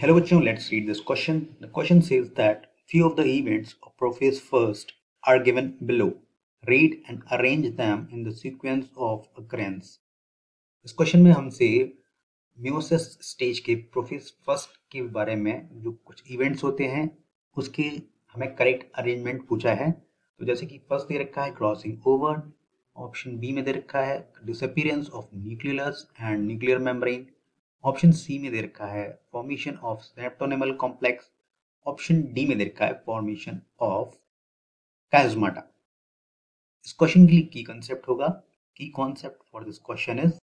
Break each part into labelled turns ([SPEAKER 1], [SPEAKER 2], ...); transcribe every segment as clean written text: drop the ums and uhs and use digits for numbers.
[SPEAKER 1] Hello bachcho, let's read this question. The question says that few of the events of prophase first are given below. Read and arrange them in the sequence of occurrence. इस question में हमसे meiosis stage के prophase first के बारे में जो कुछ events होते हैं उसके हमें करेक्ट अरेंजमेंट पूछा है। तो जैसे कि फर्स्ट दे रखा है क्रॉसिंग ओवर, ऑप्शन बी में दे रखा है disappearance of nucleus and nuclear membrane, option C में दे रखा है formation of synaptonemal complex, option D में दे रखा है फॉर्मेशन ऑफ कायस्माटा। इस क्वेश्चन के लिए की कंसेप्ट होगा, की concept for this question is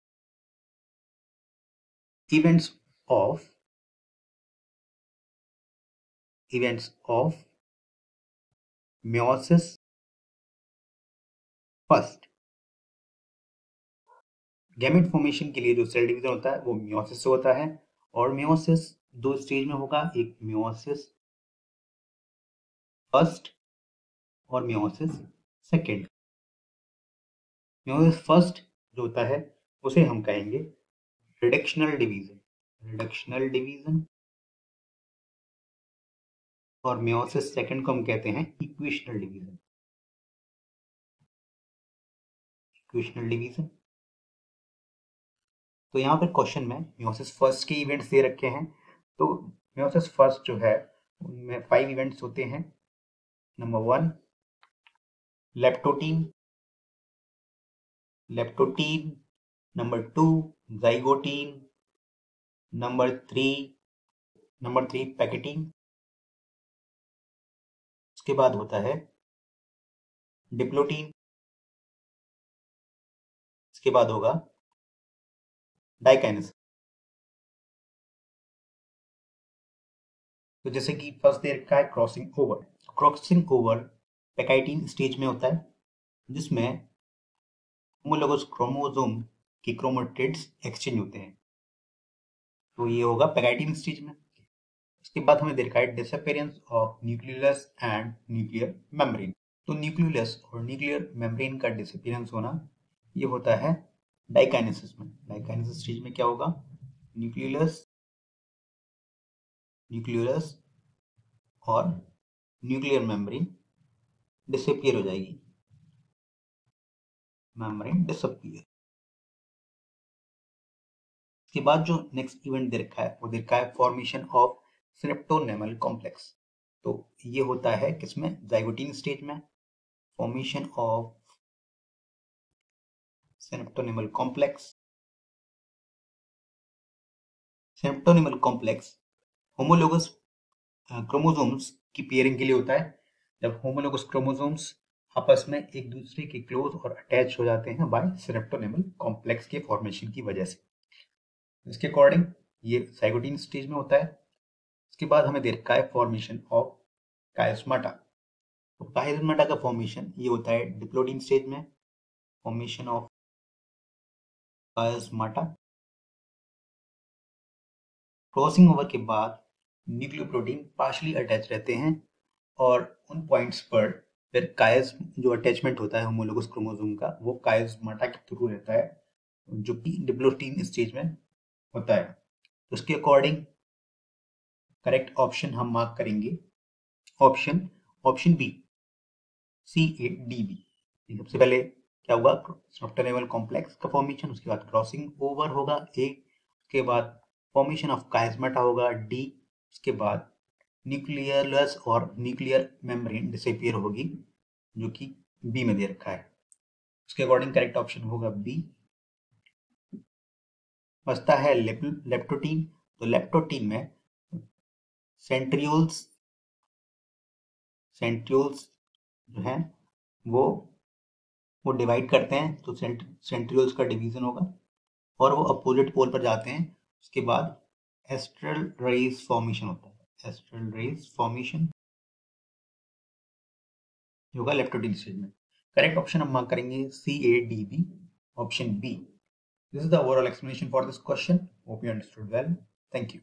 [SPEAKER 1] events of meiosis first. Gamete formation के लिए जो सेल डिवीजन होता है वो मियोसिस से होता है और मियोसिस दो स्टेज में होगा, एक मियोसिस फर्स्ट और मियोसिस सेकेंड। मियोसिस फर्स्ट जो होता है उसे हम कहेंगे रिडक्शनल डिवीजन और मियोसिस सेकेंड को हम कहते हैं इक्वेशनल डिवीजन। तो यहाँ पर क्वेश्चन में मियोसिस फर्स्ट के इवेंट्स दे रखे हैं। तो मियोसिस फर्स्ट जो है उनमें 5 इवेंट्स होते हैं। Number 1 leptotene, number 2 zygotene, number 3 pachytene, उसके बाद होता है डिप्लोटीन, इसके बाद होगा डाइकाइनेसिस। तो जैसे कि फर्स्ट दे रखा है क्रॉसिंग ओवर पैकेटीन स्टेज में होता है जिसमें होमोलोगस क्रोमोसोम की क्रोमेटिड्स एक्सचेंज होते हैं। तो ये होगा पैकेटीन स्टेज में। उसके बाद हमें दे रखा है disappearance of nucleus and nuclear membrane. तो न्यूक्लियस और न्यूक्लियर मेम्ब्रेन का डिसअपीयरेंस होना ये होता है डाइकाइनेसिस में। डाइकाइनेसिस स्टेज में क्या होगा, न्यूक्लियस और न्यूक्लियर मेम्ब्रेन डिसअपीयर हो जाएगी, मेम्ब्रेन डिसअपीयर। इसके बाद जो नेक्स्ट इवेंट दे रखा है वो दे रखा है फॉर्मेशन ऑफ सिनेप्टोनेमल कॉम्प्लेक्स। तो ये होता है किसमें, जाइगोटीन स्टेज में। Formation of synaptonemal complex homologous chromosomes की पेयरिंग के लिए होता है। जब होमोलोगस क्रोमोसोम्स आपस में एक दूसरे के क्लोज और अटैच हो जाते हैं बाय सिनेप्टोनेमल कॉम्प्लेक्स के फॉर्मेशन की वजह से। इसके अकॉर्डिंग ये जाइगोटीन स्टेज में होता है। इसके बाद हमें दे रखा है फॉर्मेशन ऑफ कायस्माटा। तो कायस्माटा का फॉर्मेशन ये होता है डिप्लोटीन स्टेज में। फॉर्मेशन ऑफ कायस्माटा, क्रॉसिंग ओवर के बाद न्यूक्लियोप्रोटीन पार्शली अटैच रहते हैं और उन पॉइंट्स पर फिर कायस जो अटैचमेंट होता है होमोलोगस क्रोमोसोम का वो कायस्माटा के थ्रू रहता है जो कि डिप्लोटीन स्टेज में होता है। तो उसके अकॉर्डिंग करेक्ट ऑप्शन हम मार्क करेंगे ऑप्शन बी CADB। सबसे पहले क्या हुआ, सिनेप्टोनेमल कॉम्प्लेक्स का फॉर्मेशन, उसके बाद क्रॉसिंग ओवर होगा ए, उसके बाद फॉर्मेशन ऑफ कायस्माटा होगा डी, उसके बाद न्यूक्लियस और न्यूक्लियर मेम्ब्रेन डिसअपीयर होगी जो कि बी में दे रखा है। उसके अकॉर्डिंग करेक्ट ऑप्शन होगा बी। बचता है लेप्टोटीन। तो लेप्टोटीन में सेंट्रियोल्स जो हैं वो डिवाइड करते हैं। तो सेंट्रियोल्स का डिवीजन होगा और वो अपोजिट पोल पर जाते हैं। उसके बाद एस्ट्रल रेज फॉर्मेशन होता है, एस्ट्रल रेज फॉर्मेशन होगा लेप्टोटीन स्टेज में। करेक्ट ऑप्शन हम मार्क करेंगे CADB, option B. This is the overall explanation for this question. Hope you understood well. Thank you.